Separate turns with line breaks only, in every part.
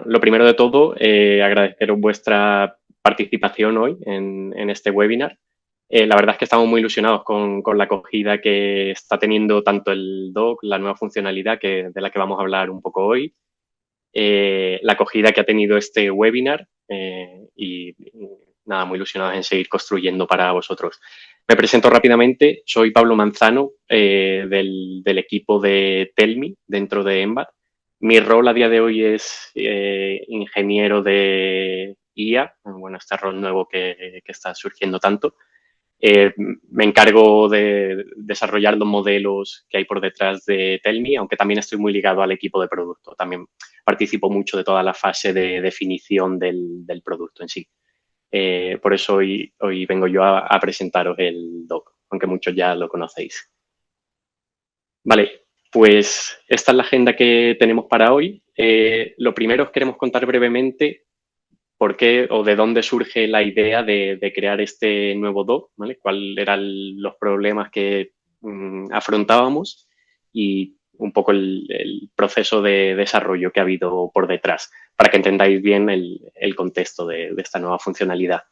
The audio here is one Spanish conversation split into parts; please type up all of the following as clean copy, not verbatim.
lo primero de todo, agradeceros vuestra participación hoy en este webinar. La verdad es que estamos muy ilusionados con la acogida que está teniendo tanto el doc, la nueva funcionalidad de la que vamos a hablar un poco hoy, la acogida que ha tenido este webinar y nada, muy ilusionados en seguir construyendo para vosotros. Me presento rápidamente, soy Pablo Manzano del equipo de Telmi dentro de Embat. Mi rol a día de hoy es ingeniero de IA, bueno, este rol nuevo que está surgiendo tanto. Me encargo de desarrollar los modelos que hay por detrás de Telmi, aunque también estoy muy ligado al equipo de producto. También participo mucho de toda la fase de definición del producto en sí. Por eso hoy vengo yo a presentaros el doc, aunque muchos ya lo conocéis. Vale, pues esta es la agenda que tenemos para hoy. Lo primero os queremos contar brevemente por qué o de dónde surge la idea de crear este nuevo doc, ¿vale? Cuáles eran los problemas que afrontábamos y un poco el proceso de desarrollo que ha habido por detrás, para que entendáis bien el contexto de esta nueva funcionalidad.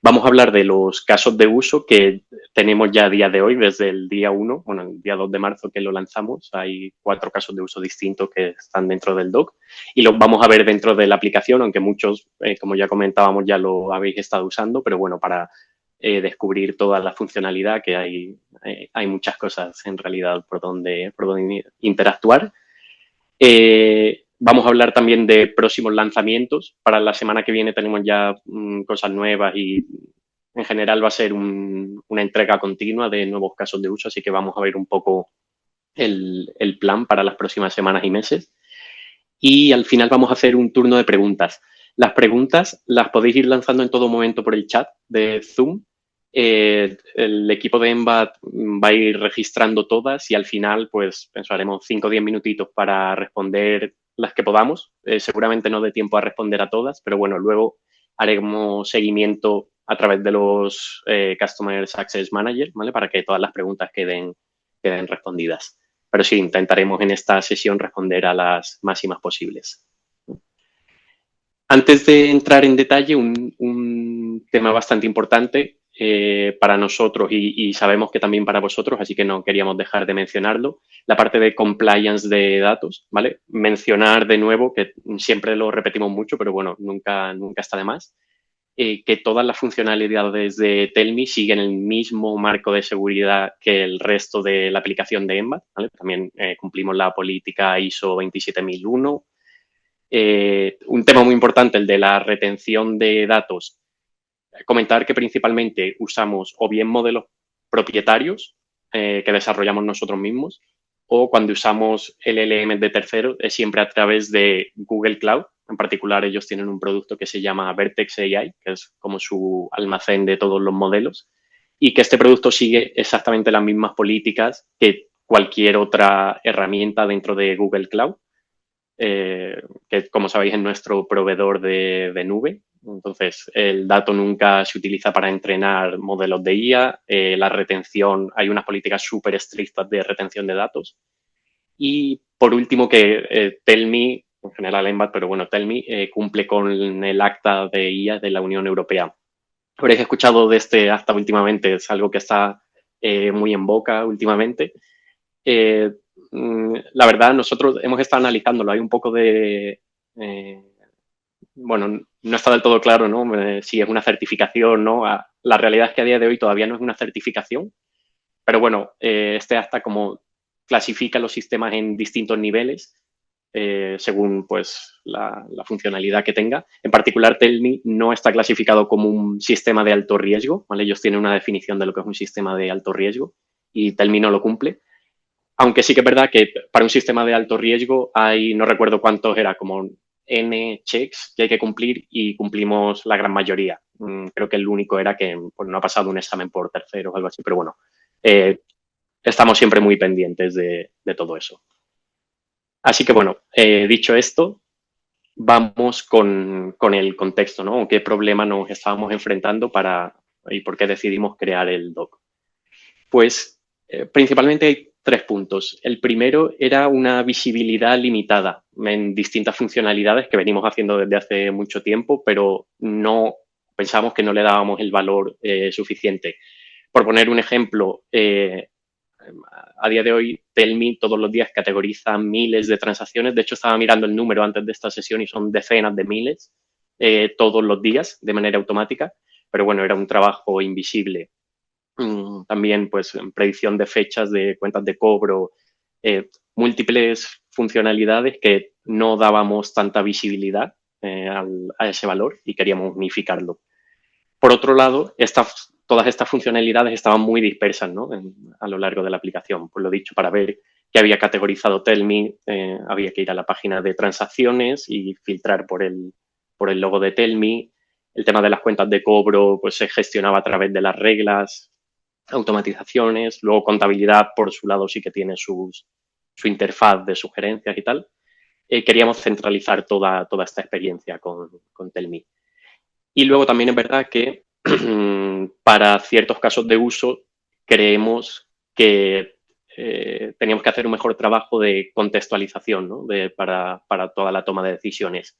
Vamos a hablar de los casos de uso que tenemos ya a día de hoy, desde el día 1, bueno, el día 2 de marzo que lo lanzamos. Hay 4 casos de uso distintos que están dentro del doc y los vamos a ver dentro de la aplicación, aunque muchos, como ya comentábamos, ya lo habéis estado usando, pero bueno, para descubrir toda la funcionalidad, que hay muchas cosas en realidad por donde interactuar. Vamos a hablar también de próximos lanzamientos. Para la semana que viene tenemos ya cosas nuevas y en general va a ser una entrega continua de nuevos casos de uso, así que vamos a ver un poco el plan para las próximas semanas y meses. Y al final vamos a hacer un turno de preguntas. Las preguntas las podéis ir lanzando en todo momento por el chat de Zoom. El equipo de Embat va a ir registrando todas y al final pues pensaremos 5 o 10 minutitos para responder las que podamos. Seguramente no dé tiempo a responder a todas, pero bueno, luego haremos seguimiento a través de los Customer Success Manager, ¿vale? Para que todas las preguntas queden respondidas. Pero sí, intentaremos en esta sesión responder a las máximas posibles. Antes de entrar en detalle, un tema bastante importante para nosotros y sabemos que también para vosotros, así que no queríamos dejar de mencionarlo, la parte de compliance de datos, ¿vale? Mencionar de nuevo, que siempre lo repetimos mucho, pero bueno, nunca está de más, que todas las funcionalidades de Telmi siguen el mismo marco de seguridad que el resto de la aplicación de Embat, ¿vale? También cumplimos la política ISO 27001. Un tema muy importante, el de la retención de datos. Comentar que principalmente usamos o bien modelos propietarios que desarrollamos nosotros mismos o cuando usamos LLM de terceros es siempre a través de Google Cloud. En particular, ellos tienen un producto que se llama Vertex AI, que es como su almacén de todos los modelos y que este producto sigue exactamente las mismas políticas que cualquier otra herramienta dentro de Google Cloud. Que como sabéis es nuestro proveedor de nube. Entonces, el dato nunca se utiliza para entrenar modelos de IA. La retención, hay unas políticas súper estrictas de retención de datos. Y por último, que Telmi, en general Embat, pero bueno, Telmi cumple con el acta de IA de la Unión Europea. Habréis escuchado de este acta últimamente, es algo que está muy en boca últimamente. La verdad, nosotros hemos estado analizándolo. Hay un poco de... bueno, no está del todo claro, ¿no? Si es una certificación, ¿no? La realidad es que a día de hoy todavía no es una certificación, pero bueno, este acta como clasifica los sistemas en distintos niveles según pues la funcionalidad que tenga. En particular, Telmi no está clasificado como un sistema de alto riesgo, ¿vale? Ellos tienen una definición de lo que es un sistema de alto riesgo y Telmi no lo cumple. Aunque sí que es verdad que para un sistema de alto riesgo hay, no recuerdo cuántos era, como N checks que hay que cumplir y cumplimos la gran mayoría. Creo que el único era que pues, no ha pasado un examen por terceros o algo así, pero bueno, estamos siempre muy pendientes de todo eso. Así que bueno, dicho esto, vamos con el contexto, ¿no? ¿Qué problema nos estábamos enfrentando y por qué decidimos crear el doc? Pues principalmente hay tres puntos. El primero era una visibilidad limitada en distintas funcionalidades que venimos haciendo desde hace mucho tiempo, pero no pensamos que no le dábamos el valor suficiente. Por poner un ejemplo, a día de hoy, Tell.me todos los días categoriza miles de transacciones. De hecho, estaba mirando el número antes de esta sesión y son decenas de miles todos los días de manera automática. Pero bueno, era un trabajo invisible. También, pues, en predicción de fechas de cuentas de cobro, múltiples funcionalidades que no dábamos tanta visibilidad a ese valor y queríamos unificarlo. Por otro lado, todas estas funcionalidades estaban muy dispersas, ¿no? A lo largo de la aplicación. Pues lo dicho, para ver qué había categorizado Tell.me, había que ir a la página de transacciones y filtrar por el logo de Tell.me. El tema de las cuentas de cobro pues se gestionaba a través de las reglas, automatizaciones. Luego contabilidad, por su lado, sí que tiene su interfaz de sugerencias y tal. Queríamos centralizar toda esta experiencia con Tell.me. Y luego también es verdad que para ciertos casos de uso creemos que teníamos que hacer un mejor trabajo de contextualización, ¿no? para toda la toma de decisiones.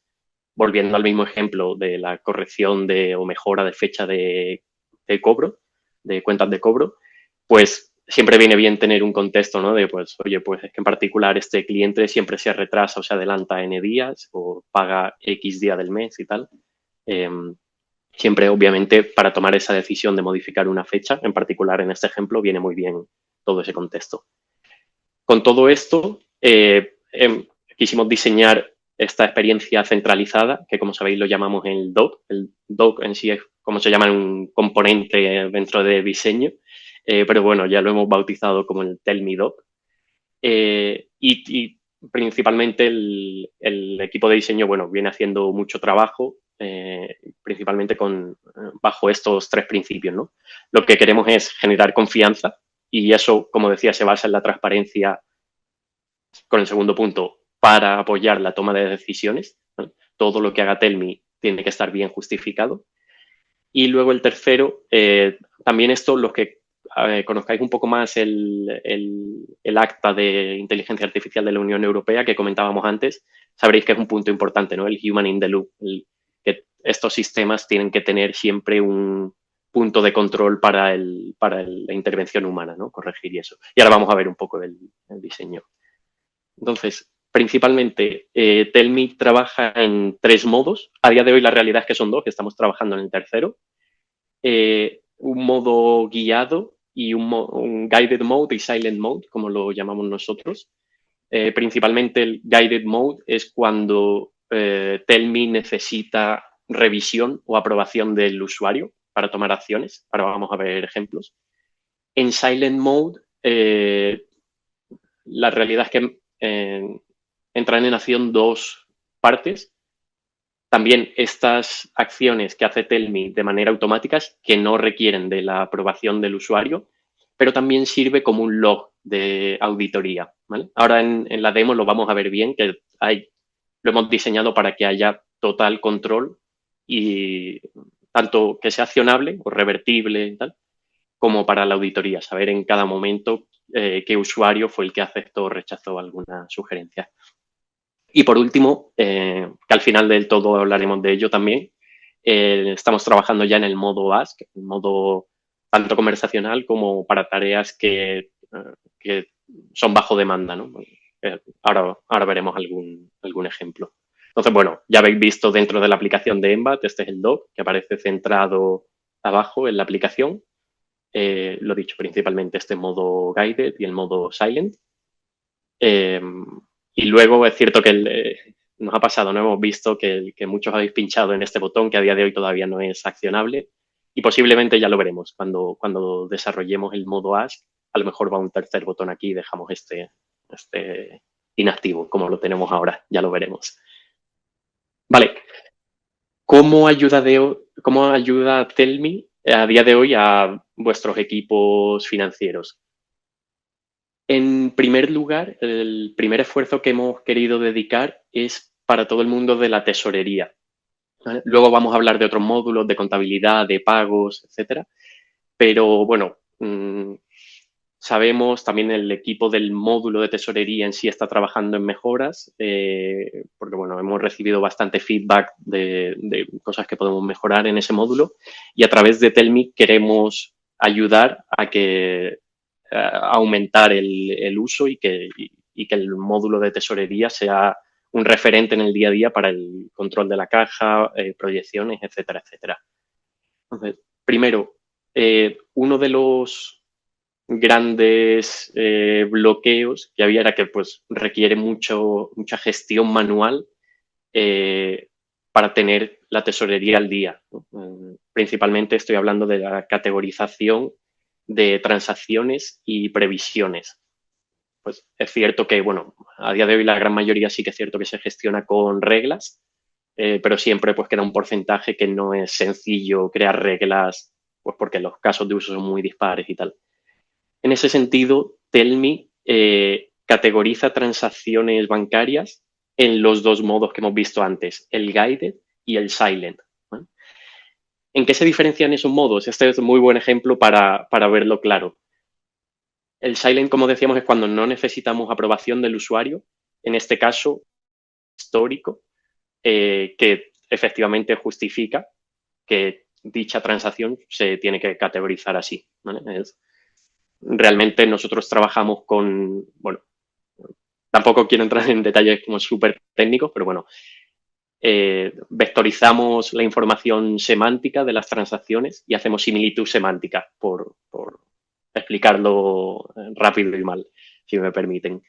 Volviendo al mismo ejemplo de la corrección o mejora de fecha de cobro, de cuentas de cobro, pues siempre viene bien tener un contexto, ¿no? De, pues, oye, pues es que en particular este cliente siempre se retrasa o se adelanta N días o paga X día del mes y tal. Siempre, obviamente, para tomar esa decisión de modificar una fecha, en particular en este ejemplo, viene muy bien todo ese contexto. Con todo esto, quisimos diseñar esta experiencia centralizada, que como sabéis lo llamamos el doc. El doc en sí es como se llama un componente dentro de diseño, pero bueno, ya lo hemos bautizado como el Tell.me Doc. Y principalmente el equipo de diseño, bueno, viene haciendo mucho trabajo, principalmente bajo estos tres principios, ¿no? Lo que queremos es generar confianza y eso, como decía, se basa en la transparencia con el segundo punto para apoyar la toma de decisiones, ¿no? Todo lo que haga Tell.me tiene que estar bien justificado. Y luego el tercero, también esto, los que conozcáis un poco más el acta de inteligencia artificial de la Unión Europea que comentábamos antes, sabréis que es un punto importante, ¿no? El human in the loop, que estos sistemas tienen que tener siempre un punto de control para la intervención humana, ¿no? Corregir y eso. Y ahora vamos a ver un poco el diseño. Entonces, principalmente, Tell.me trabaja en tres modos. A día de hoy la realidad es que son dos, que estamos trabajando en el tercero. Un modo guiado y un guided mode y silent mode, como lo llamamos nosotros. Principalmente el guided mode es cuando Tell.me necesita revisión o aprobación del usuario para tomar acciones. Ahora vamos a ver ejemplos. En silent mode, la realidad es que entran en acción dos partes. También estas acciones que hace Tell.me de manera automática que no requieren de la aprobación del usuario, pero también sirve como un log de auditoría, ¿vale? Ahora en la demo lo vamos a ver bien, que lo hemos diseñado para que haya total control y tanto que sea accionable o revertible y tal, como para la auditoría, saber en cada momento qué usuario fue el que aceptó o rechazó alguna sugerencia. Y por último, que al final del todo hablaremos de ello también, estamos trabajando ya en el modo Ask, el modo tanto conversacional como para tareas que son bajo demanda, ¿no? Ahora veremos algún ejemplo. Entonces, bueno, ya habéis visto dentro de la aplicación de Embat, este es el doc que aparece centrado abajo en la aplicación. Lo dicho, principalmente este modo guided y el modo silent. Y luego es cierto que nos ha pasado, no hemos visto que muchos habéis pinchado en este botón que a día de hoy todavía no es accionable y posiblemente ya lo veremos cuando desarrollemos el modo Ask. A lo mejor va un tercer botón aquí y dejamos este inactivo, como lo tenemos ahora, ya lo veremos. Vale, ¿cómo ayuda Tell.me a día de hoy a vuestros equipos financieros? En primer lugar, el primer esfuerzo que hemos querido dedicar es para todo el mundo de la tesorería, ¿vale? Luego vamos a hablar de otros módulos de contabilidad, de pagos, etcétera. Pero bueno, Sabemos también el equipo del módulo de tesorería en sí está trabajando en mejoras, porque bueno, hemos recibido bastante feedback de cosas que podemos mejorar en ese módulo y a través de Telmi queremos ayudar a aumentar el uso y que el módulo de tesorería sea un referente en el día a día para el control de la caja, proyecciones, etcétera, etcétera. Entonces, primero, uno de los grandes bloqueos que había era que pues requiere mucha gestión manual eh, para tener la tesorería al día, ¿no? Principalmente estoy hablando de la categorización de transacciones y previsiones. Pues es cierto que, bueno, a día de hoy la gran mayoría sí que es cierto que se gestiona con reglas, pero siempre pues queda un porcentaje que no es sencillo crear reglas, pues porque los casos de uso son muy dispares y tal. En ese sentido, Telmi categoriza transacciones bancarias en los dos modos que hemos visto antes, el guided y el silent. ¿Vale? ¿En qué se diferencian esos modos? Este es un muy buen ejemplo para verlo claro. El silent, como decíamos, es cuando no necesitamos aprobación del usuario, en este caso histórico, que efectivamente justifica que dicha transacción se tiene que categorizar así. ¿Vale? Realmente nosotros trabajamos con, bueno, tampoco quiero entrar en detalles como súper técnicos, pero bueno, vectorizamos la información semántica de las transacciones y hacemos similitud semántica, por explicarlo rápido y mal, si me permiten.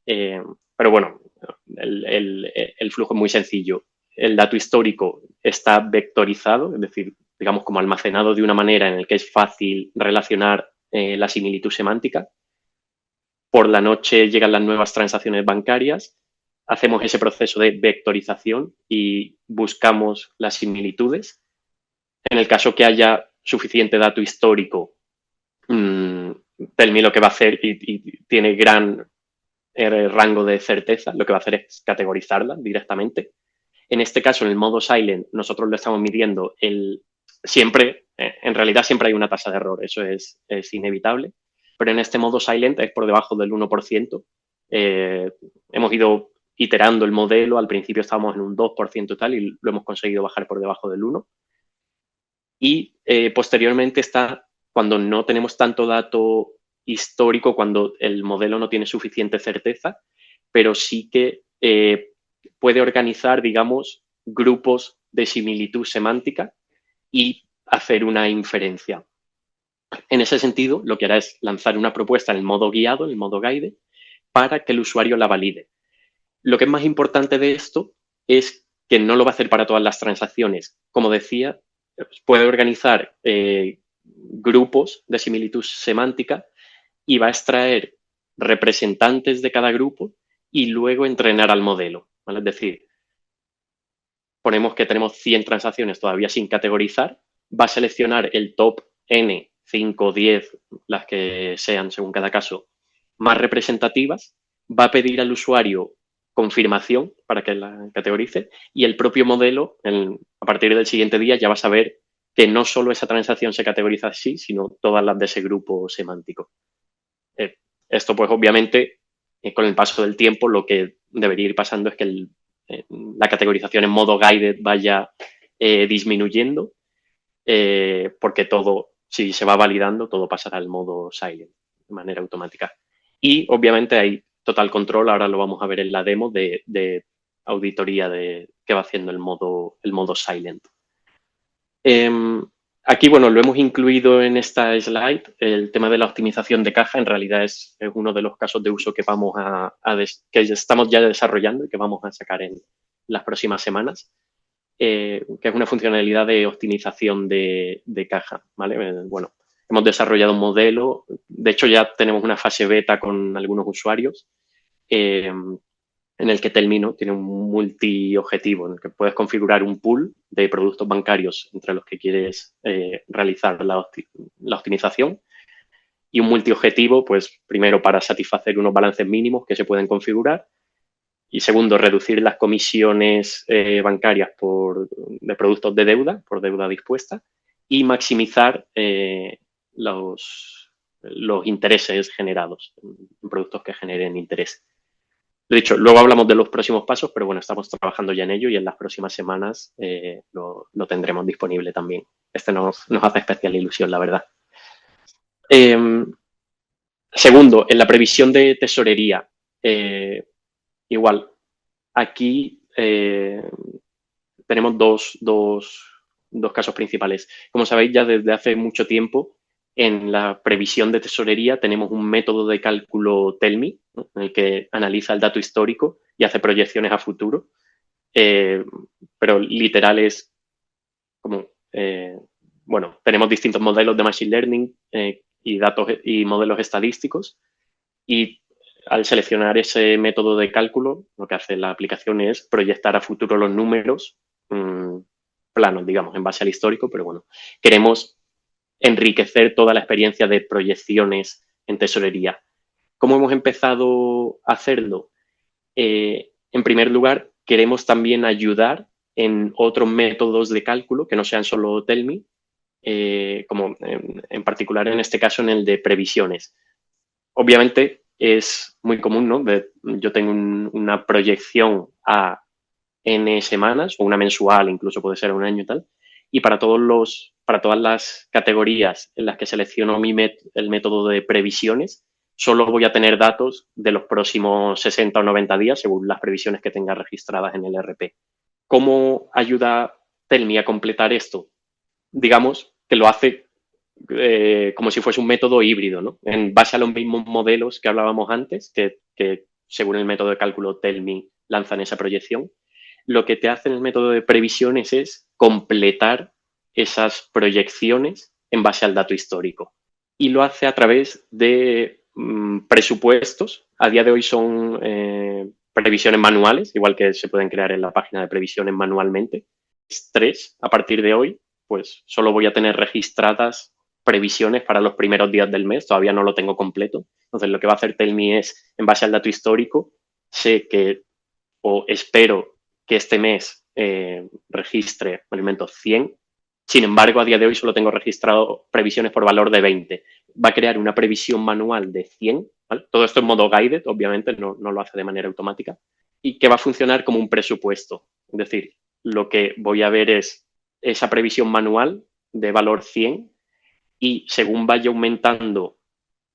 Pero bueno, el flujo es muy sencillo. El dato histórico está vectorizado, es decir, digamos como almacenado de una manera en la que es fácil relacionar la similitud semántica. Por la noche llegan las nuevas transacciones bancarias, hacemos ese proceso de vectorización y buscamos las similitudes. En el caso que haya suficiente dato histórico, Telmi lo que va a hacer y tiene gran rango de certeza, lo que va a hacer es categorizarla directamente. En este caso, en el modo silent, nosotros lo estamos midiendo siempre, en realidad siempre hay una tasa de error, eso es inevitable, pero en este modo silent es por debajo del 1%. Hemos ido iterando el modelo, al principio estábamos en un 2% tal y lo hemos conseguido bajar por debajo del 1%. Y posteriormente está cuando no tenemos tanto dato histórico, cuando el modelo no tiene suficiente certeza, pero sí que puede organizar, digamos, grupos de similitud semántica y hacer una inferencia. En ese sentido, lo que hará es lanzar una propuesta en el modo guiado, en el modo guide, para que el usuario la valide. Lo que es más importante de esto es que no lo va a hacer para todas las transacciones. Como decía, puede organizar grupos de similitud semántica y va a extraer representantes de cada grupo y luego entrenar al modelo. ¿Vale? Es decir, ponemos que tenemos 100 transacciones todavía sin categorizar, va a seleccionar el top N, 5, 10, las que sean según cada caso, más representativas, va a pedir al usuario confirmación para que la categorice y el propio modelo, a partir del siguiente día, ya va a saber que no solo esa transacción se categoriza así, sino todas las de ese grupo semántico. Esto, pues, obviamente, con el paso del tiempo, lo que debería ir pasando es que la categorización en modo guided vaya disminuyendo, porque todo, si se va validando, todo pasará al modo silent de manera automática. Y, obviamente, hay total control, ahora lo vamos a ver en la demo, de auditoría que va haciendo el modo silent. Aquí, bueno, lo hemos incluido en esta slide. El tema de la optimización de caja en realidad es uno de los casos de uso que que estamos ya desarrollando y que vamos a sacar en las próximas semanas, que es una funcionalidad de optimización de caja, ¿vale? Bueno, hemos desarrollado un modelo. De hecho, ya tenemos una fase beta con algunos usuarios. En el que Telmino tiene un multiobjetivo, en el que puedes configurar un pool de productos bancarios entre los que quieres realizar la optimización y un multiobjetivo, pues primero para satisfacer unos balances mínimos que se pueden configurar y segundo, reducir las comisiones bancarias de productos de deuda, por deuda dispuesta y maximizar los intereses generados, en productos que generen interés. Lo dicho, luego hablamos de los próximos pasos, pero bueno, estamos trabajando ya en ello y en las próximas semanas lo tendremos disponible también. Nos hace especial ilusión, la verdad. Segundo, en la previsión de tesorería, igual, aquí tenemos dos casos principales. Como sabéis, ya desde hace mucho tiempo, en la previsión de tesorería tenemos un método de cálculo TELMI, ¿no? En el que analiza el dato histórico y hace proyecciones a futuro, pero literal es como, bueno, tenemos distintos modelos de Machine Learning y datos y modelos estadísticos y al seleccionar ese método de cálculo, lo que hace la aplicación es proyectar a futuro los números planos, digamos, en base al histórico, pero bueno, queremos enriquecer toda la experiencia de proyecciones en tesorería. ¿Cómo hemos empezado a hacerlo? En primer lugar, queremos también ayudar en otros métodos de cálculo que no sean solo TELMI, como en particular en este caso en el de previsiones. Obviamente es muy común, ¿no? Yo tengo una proyección a N semanas o una mensual, incluso puede ser un año y tal, y para todas las categorías en las que selecciono el método de previsiones, solo voy a tener datos de los próximos 60 o 90 días según las previsiones que tenga registradas en el RP. ¿Cómo ayuda Telmi a completar esto? Digamos que lo hace como si fuese un método híbrido, ¿no? En base a los mismos modelos que hablábamos antes, que según el método de cálculo Telmi lanzan esa proyección, lo que te hace el método de previsiones es completar esas proyecciones en base al dato histórico. Y lo hace a través de presupuestos. A día de hoy son previsiones manuales, igual que se pueden crear en la página de previsiones manualmente. 3, a partir de hoy, pues solo voy a tener registradas previsiones para los primeros días del mes, todavía no lo tengo completo. Entonces, lo que va a hacer Telmi es, en base al dato histórico, sé que o espero que este mes registre alimentos 100. Sin embargo, a día de hoy solo tengo registrado previsiones por valor de 20. Va a crear una previsión manual de 100. ¿Vale? Todo esto en modo guided, obviamente, no lo hace de manera automática. Y que va a funcionar como un presupuesto. Es decir, lo que voy a ver es esa previsión manual de valor 100 y según vaya aumentando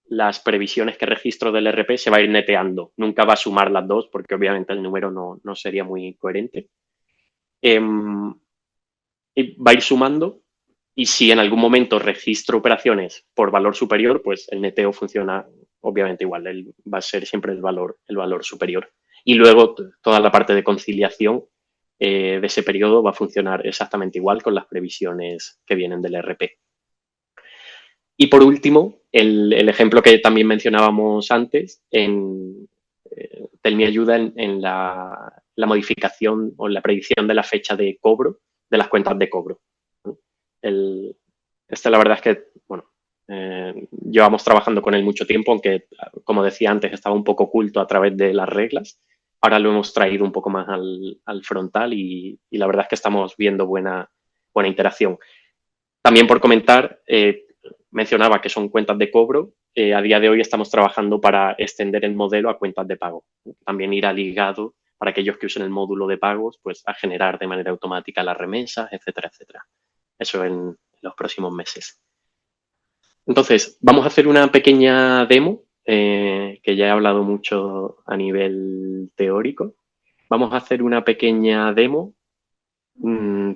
las previsiones que registro del RP se va a ir neteando. Nunca va a sumar las dos porque obviamente el número no sería muy coherente. Y va a ir sumando y si en algún momento registro operaciones por valor superior, pues el neteo funciona obviamente igual. Va a ser siempre el valor superior. Y luego toda la parte de conciliación de ese periodo va a funcionar exactamente igual con las previsiones que vienen del RP. Y por último, el ejemplo que también mencionábamos antes, Telmi ayuda en la modificación o en la predicción de la fecha de cobro de las cuentas de cobro. La verdad es que, bueno, llevamos trabajando con él mucho tiempo, aunque, como decía antes, estaba un poco oculto a través de las reglas. Ahora lo hemos traído un poco más al frontal y la verdad es que estamos viendo buena interacción. También por comentar, mencionaba que son cuentas de cobro. A día de hoy estamos trabajando para extender el modelo a cuentas de pago. También irá ligado para aquellos que usen el módulo de pagos, pues a generar de manera automática las remesas, etcétera, etcétera. Eso en los próximos meses. Entonces, vamos a hacer una pequeña demo, que ya he hablado mucho a nivel teórico. Vamos a hacer una pequeña demo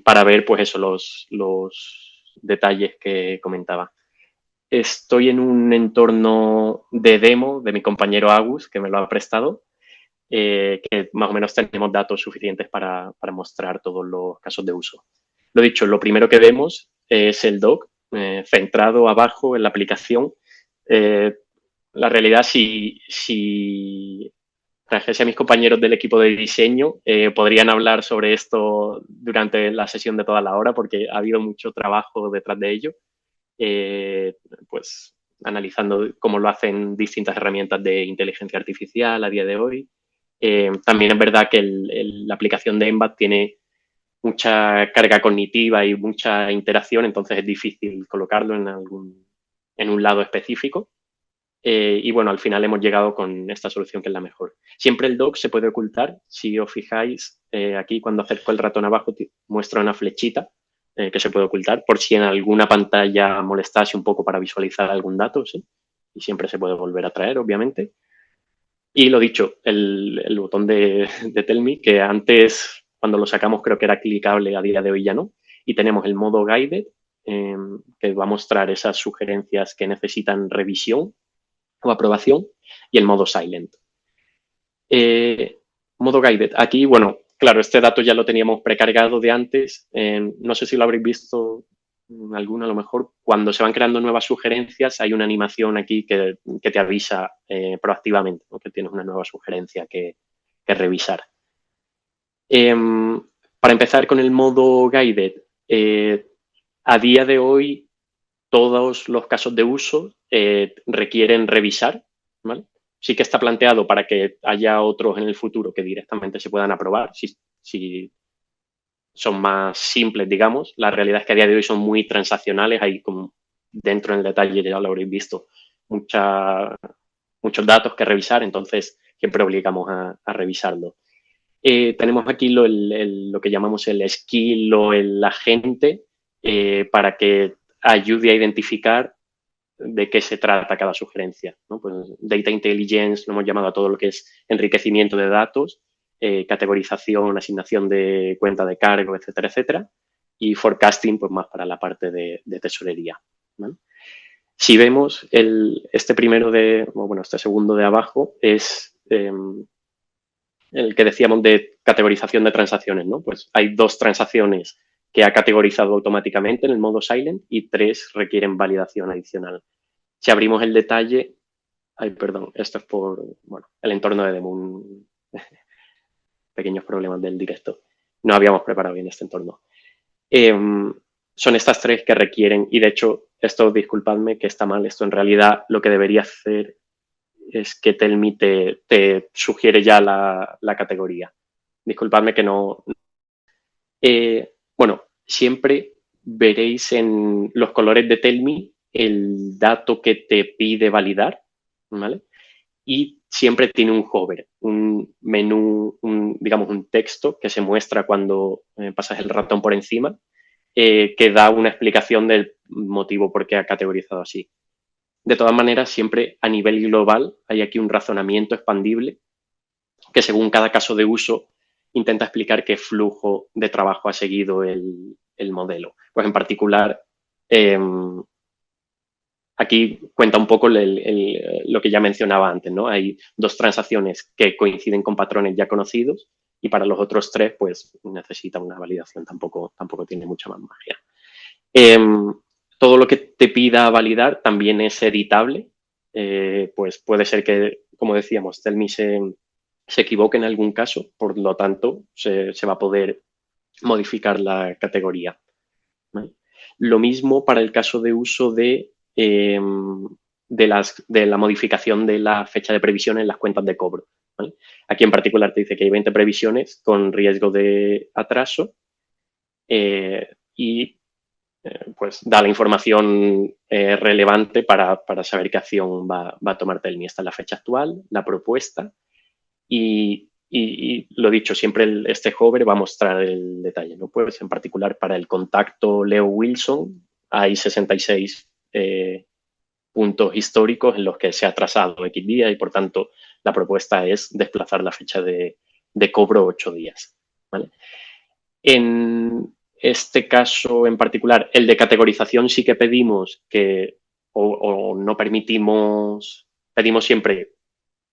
para ver, pues eso, los detalles que comentaba. Estoy en un entorno de demo de mi compañero Agus, que me lo ha prestado, que más o menos tenemos datos suficientes para mostrar todos los casos de uso. Lo dicho, lo primero que vemos es el doc, centrado abajo en la aplicación. La realidad, si trajese a mis compañeros del equipo de diseño, podrían hablar sobre esto durante la sesión de toda la hora, porque ha habido mucho trabajo detrás de ello. Pues analizando cómo lo hacen distintas herramientas de inteligencia artificial a día de hoy. También es verdad que la aplicación de Embat tiene mucha carga cognitiva y mucha interacción, entonces es difícil colocarlo en un lado específico. Y bueno, al final hemos llegado con esta solución que es la mejor. Siempre el dock se puede ocultar. Si os fijáis, aquí cuando acerco el ratón abajo muestra una flechita que se puede ocultar por si en alguna pantalla molestase un poco para visualizar algún dato, ¿sí? Y siempre se puede volver a traer, obviamente. Y lo dicho, el botón de Tell Me, que antes cuando lo sacamos creo que era clicable, a día de hoy ya no. Y tenemos el modo Guided, que va a mostrar esas sugerencias que necesitan revisión o aprobación, y el modo silent. Modo guided. Aquí, bueno, claro, este dato ya lo teníamos precargado de antes. No sé si lo habréis visto alguno a lo mejor. Cuando se van creando nuevas sugerencias, hay una animación aquí que te avisa proactivamente, ¿no? Que tienes una nueva sugerencia que revisar. Para empezar con el modo guided, a día de hoy todos los casos de uso requieren revisar, ¿vale? Sí que está planteado para que haya otros en el futuro que directamente se puedan aprobar, si son más simples, digamos. La realidad es que a día de hoy son muy transaccionales, hay como dentro en el detalle, ya lo habréis visto, muchos datos que revisar, entonces siempre obligamos a revisarlo. Tenemos aquí lo que llamamos el skill o el agente para que ayude a identificar de qué se trata cada sugerencia, ¿no? Pues data intelligence lo hemos llamado a todo lo que es enriquecimiento de datos, categorización, asignación de cuenta de cargo, etcétera, etcétera. Y forecasting, pues más para la parte de tesorería, ¿vale? Si vemos este este segundo de abajo es el que decíamos de categorización de transacciones, ¿no? Pues hay 2 transacciones que ha categorizado automáticamente en el modo silent y 3 requieren validación adicional. Si abrimos el detalle, ay, perdón, esto es por, bueno, el entorno de demo, pequeños problemas del directo. No habíamos preparado bien este entorno. Son estas 3 que requieren, y de hecho, esto, disculpadme que está mal, esto en realidad lo que debería hacer es que Telmi te sugiere ya la categoría. Disculpadme que no. Bueno, siempre veréis en los colores de Telmi el dato que te pide validar, ¿vale? Y siempre tiene un hover, un menú, digamos, un texto que se muestra cuando pasas el ratón por encima, que da una explicación del motivo por qué ha categorizado así. De todas maneras, siempre a nivel global hay aquí un razonamiento expandible que según cada caso de uso intenta explicar qué flujo de trabajo ha seguido el modelo. Pues en particular, aquí cuenta un poco lo que ya mencionaba antes, ¿no? Hay 2 transacciones que coinciden con patrones ya conocidos y para los otros 3, pues necesita una validación, tampoco tiene mucha más magia. Todo lo que te pida validar también es editable, pues puede ser que, como decíamos, Telmi se equivoque en algún caso, por lo tanto, se va a poder modificar la categoría, ¿vale? Lo mismo para el caso de uso de la modificación de la fecha de previsión en las cuentas de cobro, ¿vale? Aquí en particular te dice que hay 20 previsiones con riesgo de atraso y pues da la información relevante para saber qué acción va a tomar Telmi. Esta es la fecha actual, la propuesta y lo dicho, siempre este hover va a mostrar el detalle, ¿no? Pues en particular para el contacto Leo Wilson hay 66 puntos históricos en los que se ha atrasado X día y por tanto la propuesta es desplazar la fecha de cobro 8 días, ¿vale? En este caso en particular, el de categorización sí que pedimos que o no pedimos siempre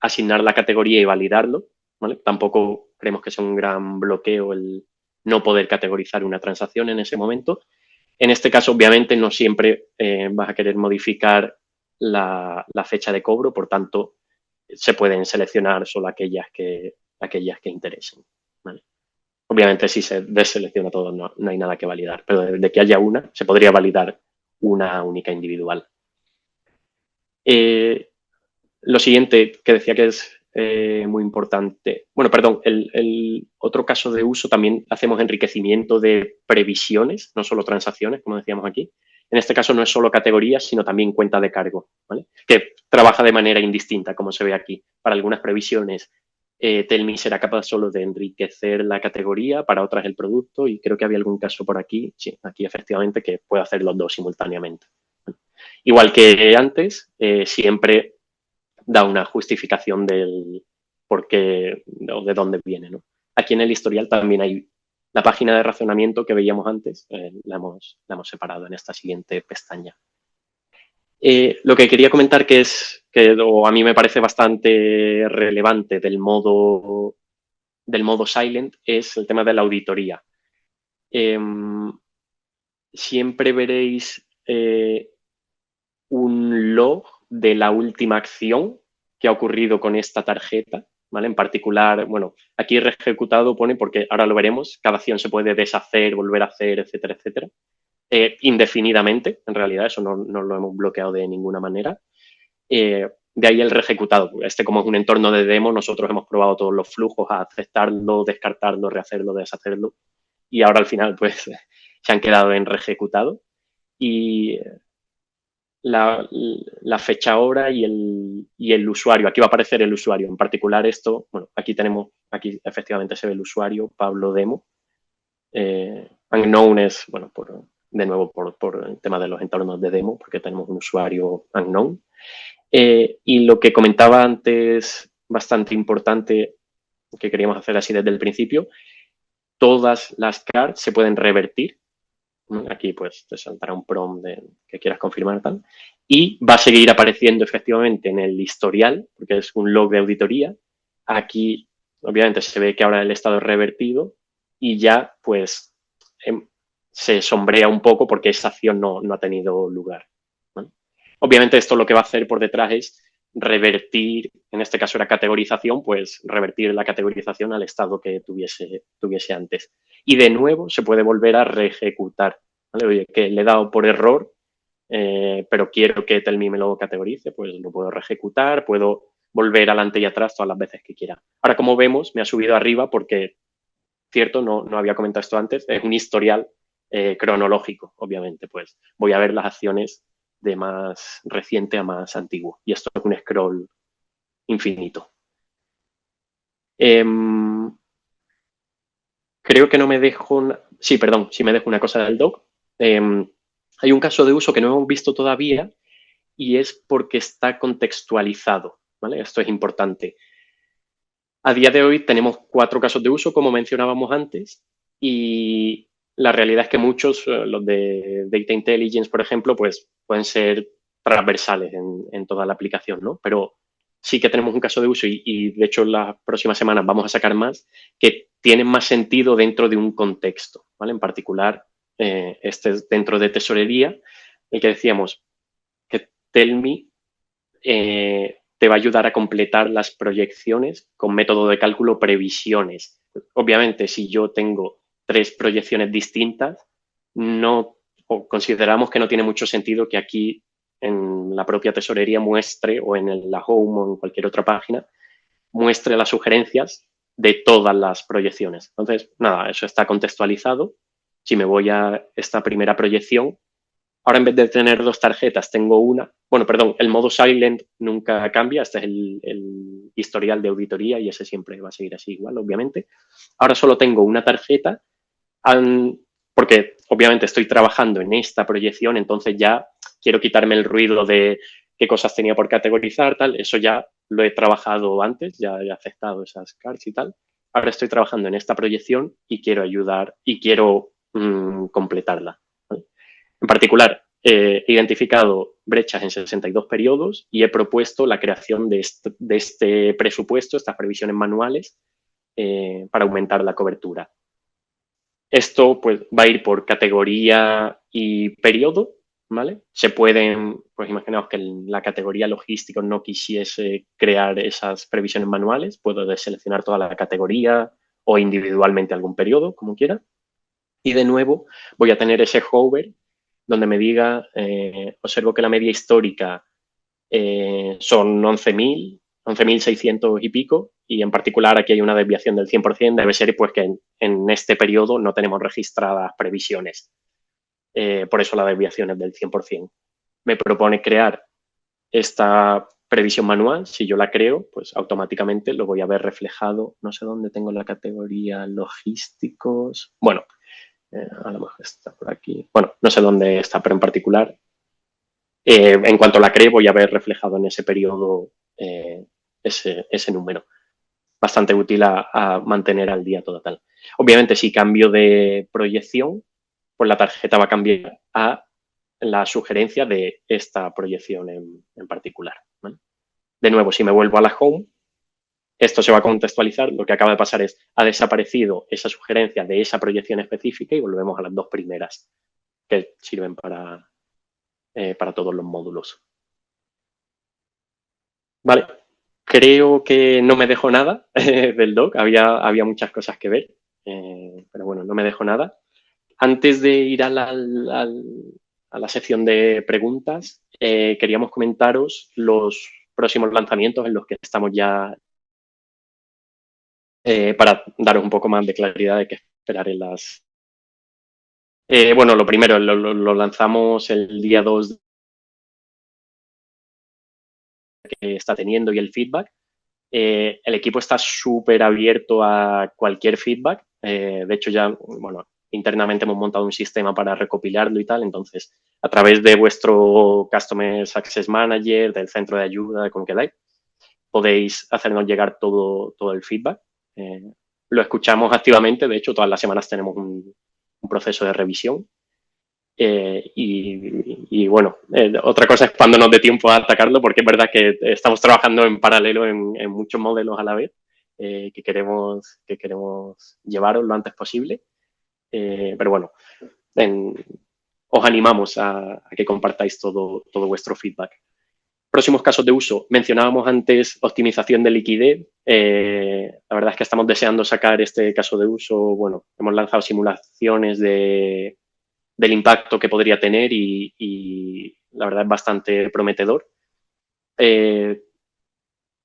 asignar la categoría y validarlo, ¿vale? Tampoco creemos que sea un gran bloqueo el no poder categorizar una transacción en ese momento. En este caso, obviamente, no siempre vas a querer modificar la fecha de cobro, por tanto, se pueden seleccionar solo aquellas que interesen, ¿vale? Obviamente, si se deselecciona todo, no hay nada que validar, pero de que haya una, se podría validar una única individual. Lo siguiente que decía que es muy importante, bueno, perdón, el otro caso de uso también hacemos enriquecimiento de previsiones, no solo transacciones, como decíamos aquí, En este caso no es solo categorías, sino también cuenta de cargo, ¿vale? Que trabaja de manera indistinta, como se ve aquí. Para algunas previsiones, Tell.me será capaz solo de enriquecer la categoría, para otras el producto, y creo que había algún caso por aquí, sí, aquí efectivamente, que puede hacer los dos simultáneamente. Igual que antes, siempre da una justificación del por qué o de dónde viene, ¿no? Aquí en el historial también hay la página de razonamiento que veíamos antes, la hemos separado en esta siguiente pestaña. Lo que quería comentar o a mí me parece bastante relevante del modo silent es el tema de la auditoría. Siempre veréis un log de la última acción que ha ocurrido con esta tarjeta, ¿vale? En particular, bueno, aquí reejecutado pone, porque ahora lo veremos, cada acción se puede deshacer, volver a hacer, etcétera, etcétera. Indefinidamente, en realidad, eso no lo hemos bloqueado de ninguna manera. De ahí el reejecutado. Como es un entorno de demo, nosotros hemos probado todos los flujos a aceptarlo, descartarlo, rehacerlo, deshacerlo. Y ahora al final, pues, se han quedado en reejecutado. Y la fecha hora y el usuario. Aquí va a aparecer el usuario. En particular esto, bueno, aquí efectivamente se ve el usuario, Pablo Demo. Unknown es, bueno, de nuevo por el tema de los entornos de demo, porque tenemos un usuario unknown. Y lo que comentaba antes, bastante importante, que queríamos hacer así desde el principio, todas las cards se pueden revertir. Aquí pues te saltará un prompt que quieras confirmar tal. Y va a seguir apareciendo efectivamente en el historial, porque es un log de auditoría. Aquí obviamente se ve que ahora el estado es revertido y ya pues se sombrea un poco porque esa acción no ha tenido lugar, ¿no? Obviamente esto lo que va a hacer por detrás es revertir, en este caso era categorización, pues revertir la categorización al estado que tuviese antes. Y de nuevo se puede volver a reejecutar, ¿vale? Oye, que le he dado por error, pero quiero que Tell.me me lo categorice, pues lo puedo reejecutar, puedo volver adelante y atrás todas las veces que quiera. Ahora, como vemos, me ha subido arriba porque, cierto, no había comentado esto antes, es un historial cronológico, obviamente, pues voy a ver las acciones de más reciente a más antiguo. Y esto es un scroll infinito. Creo que no me dejo... Sí, perdón, sí me dejo una cosa del doc. Hay un caso de uso que no hemos visto todavía y es porque está contextualizado, ¿vale? Esto es importante. A día de hoy tenemos 4 casos de uso, como mencionábamos antes, y la realidad es que muchos, los de Data Intelligence, por ejemplo, pues pueden ser transversales en toda la aplicación, ¿no? Pero sí que tenemos un caso de uso y de hecho las próximas semanas vamos a sacar más que tienen más sentido dentro de un contexto, ¿vale? En particular, este es dentro de tesorería, el que decíamos que Tell.me te va a ayudar a completar las proyecciones con método de cálculo previsiones. Obviamente, si yo tengo 3 proyecciones distintas, consideramos que no tiene mucho sentido que aquí en la propia tesorería muestre, o en la home o en cualquier otra página, muestre las sugerencias de todas las proyecciones. Entonces, nada, eso está contextualizado. Si me voy a esta primera proyección, ahora en vez de tener 2 tarjetas, tengo una. Bueno, perdón, el modo silent nunca cambia. Este es el historial de auditoría y ese siempre va a seguir así igual, obviamente. Ahora solo tengo una tarjeta porque obviamente estoy trabajando en esta proyección, entonces ya quiero quitarme el ruido de qué cosas tenía por categorizar, tal. Eso ya lo he trabajado antes, ya he aceptado esas cards y tal. Ahora estoy trabajando en esta proyección y quiero ayudar y quiero completarla, ¿vale? En particular, he identificado brechas en 62 periodos y he propuesto la creación de este presupuesto, estas previsiones manuales, para aumentar la cobertura. Esto pues, va a ir por categoría y periodo, ¿vale? Se pueden, pues imaginaos que la categoría logístico no quisiese crear esas previsiones manuales, puedo deseleccionar toda la categoría o individualmente algún periodo, como quiera. Y de nuevo voy a tener ese hover donde me diga, observo que la media histórica son 11.600 y pico, y en particular aquí hay una desviación del 100%, debe ser pues que en este periodo no tenemos registradas previsiones. por eso la desviación es del 100%. Me propone crear esta previsión manual. Si yo la creo, pues automáticamente lo voy a ver reflejado. No sé dónde tengo la categoría logísticos. Bueno, a lo mejor está por aquí. Bueno, no sé dónde está, pero en particular, en cuanto la cree, voy a ver reflejado en ese periodo ese número. Bastante útil a mantener al día todo tal. Obviamente, si cambio de proyección, pues la tarjeta va a cambiar a la sugerencia de esta proyección en particular, ¿vale? De nuevo, si me vuelvo a la home, esto se va a contextualizar. Lo que acaba de pasar es, ha desaparecido esa sugerencia de esa proyección específica y volvemos a las dos primeras que sirven para todos los módulos. Vale, creo que no me dejo nada del doc. Había muchas cosas que ver, pero bueno, no me dejo nada. Antes de ir a la sección de preguntas, queríamos comentaros los próximos lanzamientos en los que estamos ya para daros un poco más de claridad de qué esperar en las... bueno, lo primero, lo lanzamos el día 2 que está teniendo y el feedback. El equipo está súper abierto a cualquier feedback. De hecho, ya, bueno, internamente hemos montado un sistema para recopilarlo y tal. Entonces, a través de vuestro Customer Success Manager, del centro de ayuda, de como queráis, podéis hacernos llegar todo el feedback. Lo escuchamos activamente. De hecho, todas las semanas tenemos un proceso de revisión. Y bueno, otra cosa es cuando nos dé tiempo a atacarlo, porque es verdad que estamos trabajando en paralelo en muchos modelos a la vez que queremos llevaros lo antes posible. Pero bueno, os animamos a que compartáis todo vuestro feedback. Próximos casos de uso. Mencionábamos antes optimización de liquidez. La verdad es que estamos deseando sacar este caso de uso. Bueno, hemos lanzado simulaciones del impacto que podría tener y la verdad es bastante prometedor.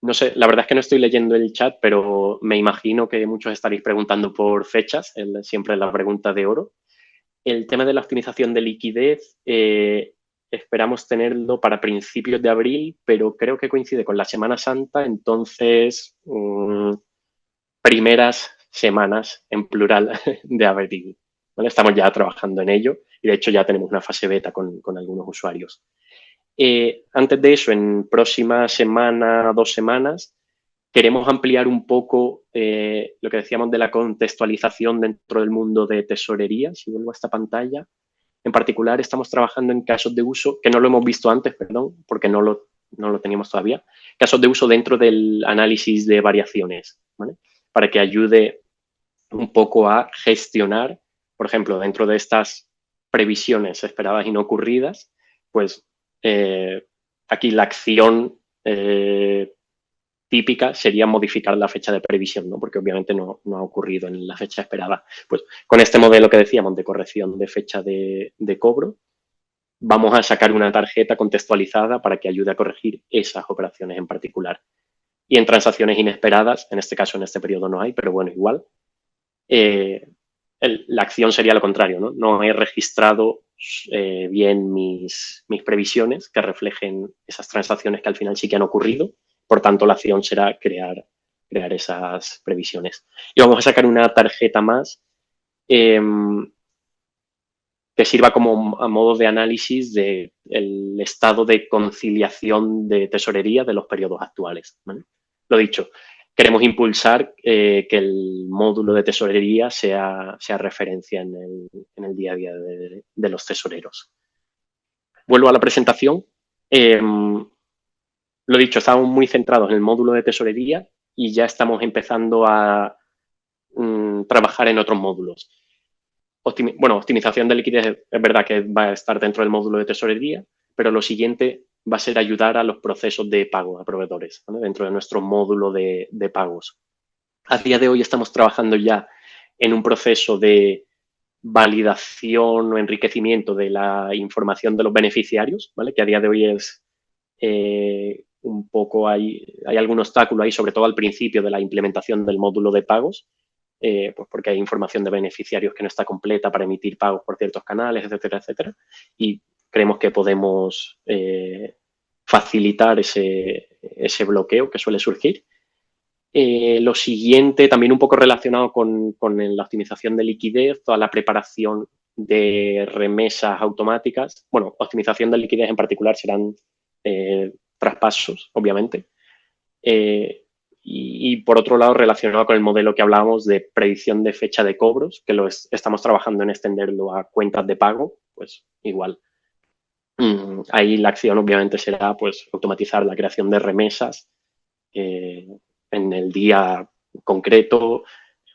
No sé, la verdad es que no estoy leyendo el chat, pero me imagino que muchos estaréis preguntando por fechas, siempre la pregunta de oro. El tema de la optimización de liquidez, esperamos tenerlo para principios de abril, pero creo que coincide con la Semana Santa, entonces primeras semanas en plural de abril. ¿Vale? Estamos ya trabajando en ello y de hecho ya tenemos una fase beta con algunos usuarios. Antes de eso, en próxima semana, 2 semanas, queremos ampliar un poco lo que decíamos de la contextualización dentro del mundo de tesorería. Si vuelvo a esta pantalla, en particular estamos trabajando en casos de uso, que no lo hemos visto antes, perdón, porque no lo teníamos todavía, casos de uso dentro del análisis de variaciones, ¿vale? Para que ayude un poco a gestionar, por ejemplo, dentro de estas previsiones esperadas y no ocurridas, pues aquí la acción típica sería modificar la fecha de previsión, ¿no? Porque obviamente no ha ocurrido en la fecha esperada. Pues con este modelo que decíamos de corrección de fecha de cobro, vamos a sacar una tarjeta contextualizada para que ayude a corregir esas operaciones en particular. Y en transacciones inesperadas, en este caso en este periodo no hay, pero bueno, igual, la acción sería lo contrario, ¿no? No he registrado bien mis previsiones que reflejen esas transacciones que al final sí que han ocurrido. Por tanto, la acción será crear esas previsiones. Y vamos a sacar una tarjeta más que sirva como a modo de análisis del estado de conciliación de tesorería de los periodos actuales, ¿vale? Lo dicho, queremos impulsar que el módulo de tesorería sea referencia en el día a día de los tesoreros. Vuelvo a la presentación. Lo dicho, estamos muy centrados en el módulo de tesorería y ya estamos empezando a trabajar en otros módulos. Optimización de liquidez es verdad que va a estar dentro del módulo de tesorería, pero lo siguiente va a ser ayudar a los procesos de pago a proveedores, ¿vale? Dentro de nuestro módulo de pagos. A día de hoy estamos trabajando ya en un proceso de validación o enriquecimiento de la información de los beneficiarios, ¿vale? Que a día de hoy es un poco, hay algún obstáculo ahí, sobre todo al principio de la implementación del módulo de pagos, pues porque hay información de beneficiarios que no está completa para emitir pagos por ciertos canales, etcétera, etcétera. Y creemos que podemos facilitar ese bloqueo que suele surgir. Lo siguiente, también un poco relacionado con la optimización de liquidez, toda la preparación de remesas automáticas. Bueno, optimización de liquidez en particular serán traspasos, obviamente. Y por otro lado, relacionado con el modelo que hablábamos de predicción de fecha de cobros, que estamos trabajando en extenderlo a cuentas de pago, pues igual. Ahí la acción obviamente será pues automatizar la creación de remesas en el día concreto,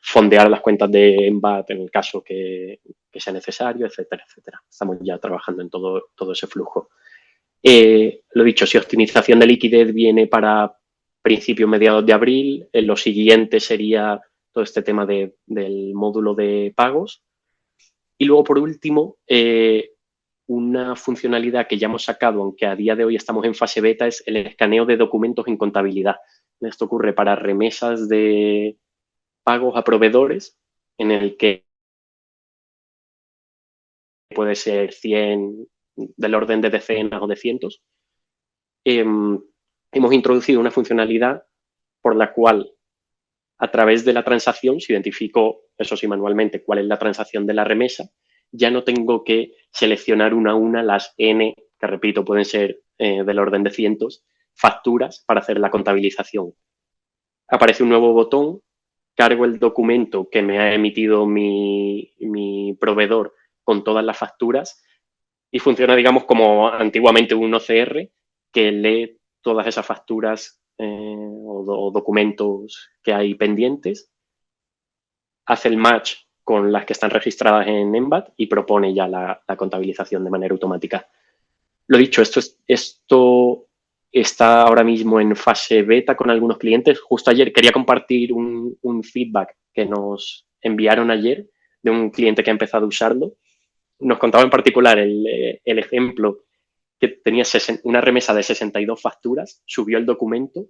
fondear las cuentas de EMBAT en el caso que sea necesario, etcétera, etcétera. Estamos ya trabajando en todo ese flujo. Lo dicho, si optimización de liquidez viene para principios, mediados de abril, lo siguiente sería todo este tema del módulo de pagos. Y luego, por último, una funcionalidad que ya hemos sacado, aunque a día de hoy estamos en fase beta, es el escaneo de documentos en contabilidad. Esto ocurre para remesas de pagos a proveedores, en el que puede ser 100, del orden de decenas o de cientos. Hemos introducido una funcionalidad por la cual, a través de la transacción, si identifico, eso sí, manualmente, cuál es la transacción de la remesa, ya no tengo que seleccionar una a una las N, que repito, pueden ser del orden de cientos, facturas para hacer la contabilización. Aparece un nuevo botón, cargo el documento que me ha emitido mi proveedor con todas las facturas y funciona, digamos, como antiguamente un OCR que lee todas esas facturas o documentos que hay pendientes, hace el match con las que están registradas en EMBAT y propone ya la contabilización de manera automática. Lo dicho, esto está ahora mismo en fase beta con algunos clientes. Justo ayer quería compartir un feedback que nos enviaron ayer de un cliente que ha empezado a usarlo. Nos contaba en particular el ejemplo que tenía una remesa de 62 facturas, subió el documento,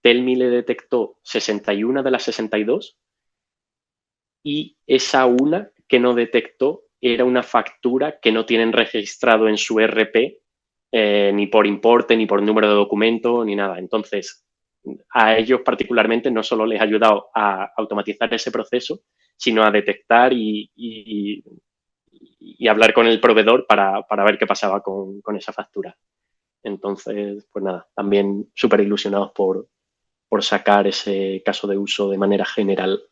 Telmi le detectó 61 de las 62 y esa una que no detectó era una factura que no tienen registrado en su RP ni por importe, ni por número de documento, ni nada. Entonces, a ellos particularmente no solo les ha ayudado a automatizar ese proceso, sino a detectar y hablar con el proveedor para ver qué pasaba con esa factura. Entonces, pues nada, también súper ilusionados por sacar ese caso de uso de manera general.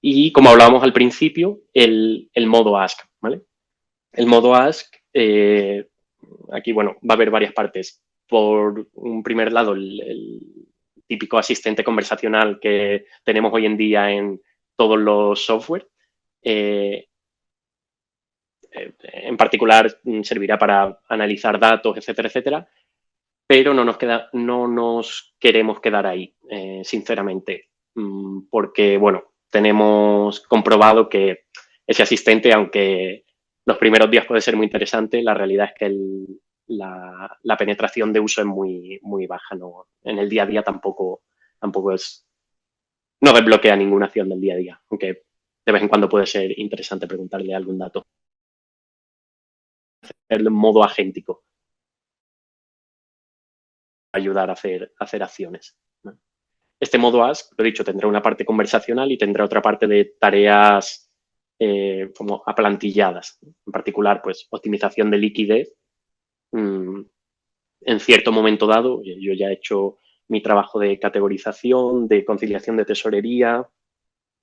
Y como hablábamos al principio, el modo Ask, ¿vale? El modo Ask, aquí, bueno, va a haber varias partes. Por un primer lado, el típico asistente conversacional que tenemos hoy en día en todos los software. En particular, servirá para analizar datos, etcétera, etcétera. Pero no nos queremos quedar ahí, sinceramente, porque, bueno, tenemos comprobado que ese asistente, aunque los primeros días puede ser muy interesante, la realidad es que la penetración de uso es muy, muy baja. ¿No? En el día a día tampoco no desbloquea ninguna acción del día a día, aunque de vez en cuando puede ser interesante preguntarle algún dato. Hacerlo en modo agéntico, ayudar a hacer acciones. ¿No? Este modo Ask, lo he dicho, tendrá una parte conversacional y tendrá otra parte de tareas como aplantilladas. En particular, pues, optimización de liquidez. En cierto momento dado, yo ya he hecho mi trabajo de categorización, de conciliación de tesorería,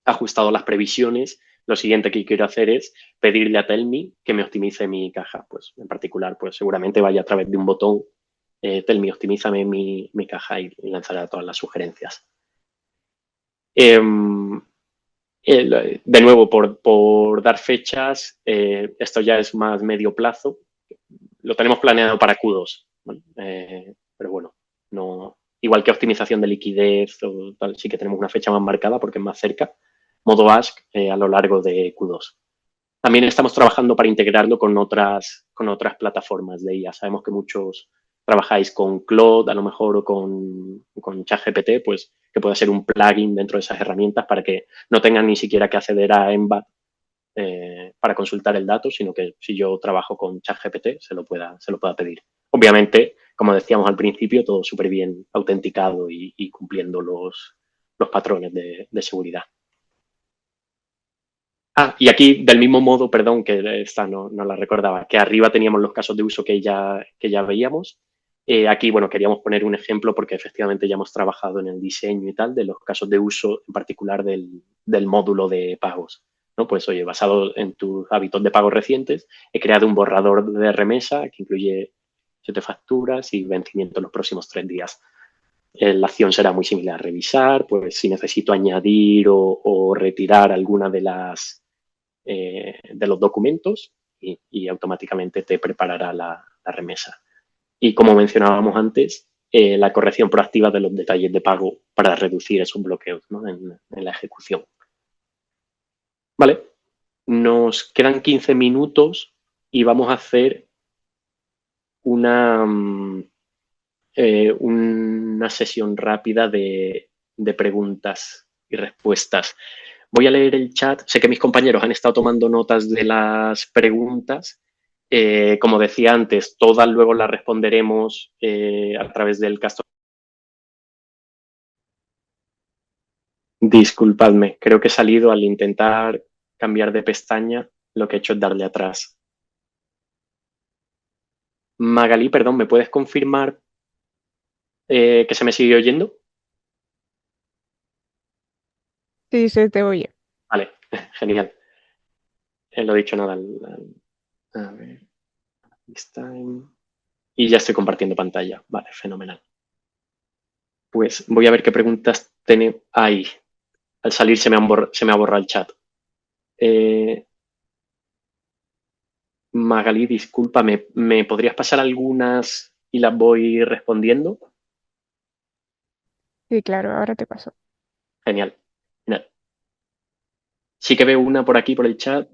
ajustado las previsiones. Lo siguiente que quiero hacer es pedirle a Telmi que me optimice mi caja. Pues, en particular, pues seguramente vaya a través de un botón, Telmi, optimízame mi caja y lanzará todas las sugerencias. De nuevo, por dar fechas, esto ya es más medio plazo. Lo tenemos planeado para Q2, ¿vale? Pero bueno, no, igual que optimización de liquidez o tal, sí que tenemos una fecha más marcada porque es más cerca. Modo Ask a lo largo de Q2. También estamos trabajando para integrarlo con otras plataformas de IA. Sabemos que muchos trabajáis con Claude, a lo mejor, o con ChatGPT, pues que pueda ser un plugin dentro de esas herramientas para que no tengan ni siquiera que acceder a Embat para consultar el dato, sino que si yo trabajo con ChatGPT se lo pueda pedir. Obviamente, como decíamos al principio, todo súper bien autenticado y cumpliendo los patrones de seguridad. Y aquí, del mismo modo, perdón, que esta no la recordaba, que arriba teníamos los casos de uso que ya veíamos. Aquí, bueno, queríamos poner un ejemplo porque efectivamente ya hemos trabajado en el diseño y tal de los casos de uso, en particular del módulo de pagos. ¿No? Pues, oye, basado en tus hábitos de pagos recientes, he creado un borrador de remesa que incluye 7 facturas y vencimiento en los próximos 3 días. La acción será muy similar. Revisar, pues si necesito añadir o retirar alguna de los documentos y automáticamente te preparará la remesa. Y como mencionábamos antes, la corrección proactiva de los detalles de pago para reducir esos bloqueos, ¿no? en la ejecución. Vale, nos quedan 15 minutos y vamos a hacer una sesión rápida de preguntas y respuestas. Voy a leer el chat. Sé que mis compañeros han estado tomando notas de las preguntas. Como decía antes, todas luego las responderemos a través del castor. Disculpadme, creo que he salido al intentar cambiar de pestaña. Lo que he hecho es darle atrás. Magalí, perdón, ¿me puedes confirmar que se me sigue oyendo?
Sí, se te oye.
Vale, genial. Lo he dicho nada. A ver, this time. Y ya estoy compartiendo pantalla. Vale, fenomenal. Pues voy a ver qué preguntas tenemos. Ahí, al salir se me ha borrado el chat. Magalí, disculpa, ¿me podrías pasar algunas y las voy respondiendo?
Sí, claro, ahora te paso.
Genial. Genial. Sí que veo una por aquí, por el chat.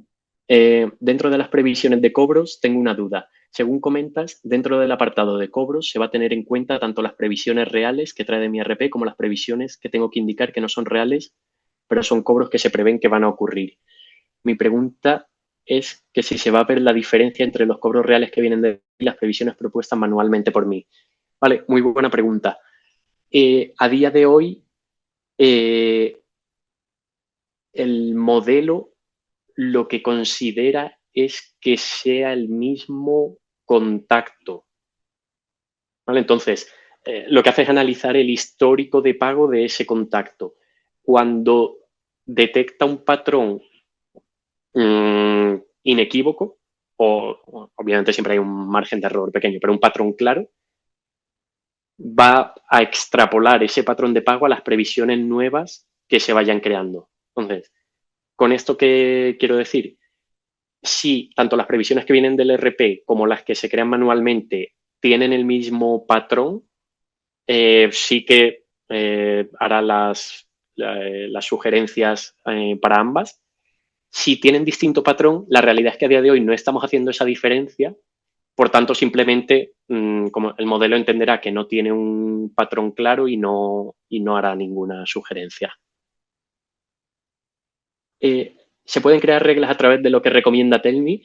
Dentro de las previsiones de cobros, tengo una duda. Según comentas, dentro del apartado de cobros se va a tener en cuenta tanto las previsiones reales que trae de mi RP como las previsiones que tengo que indicar que no son reales, pero son cobros que se prevén que van a ocurrir. Mi pregunta es que si se va a ver la diferencia entre los cobros reales que vienen de mí y las previsiones propuestas manualmente por mí. Vale, muy buena pregunta. A día de hoy, el modelo lo que considera es que sea el mismo contacto. ¿Vale? Entonces, lo que hace es analizar el histórico de pago de ese contacto. Cuando detecta un patrón inequívoco, o obviamente siempre hay un margen de error pequeño, pero un patrón claro, va a extrapolar ese patrón de pago a las previsiones nuevas que se vayan creando. Entonces, ¿con esto qué quiero decir? Si tanto las previsiones que vienen del RP como las que se crean manualmente tienen el mismo patrón, sí que hará las sugerencias para ambas. Si tienen distinto patrón, la realidad es que a día de hoy no estamos haciendo esa diferencia, por tanto, simplemente como el modelo entenderá que no tiene un patrón claro y no hará ninguna sugerencia. ¿Se pueden crear reglas a través de lo que recomienda Telmi?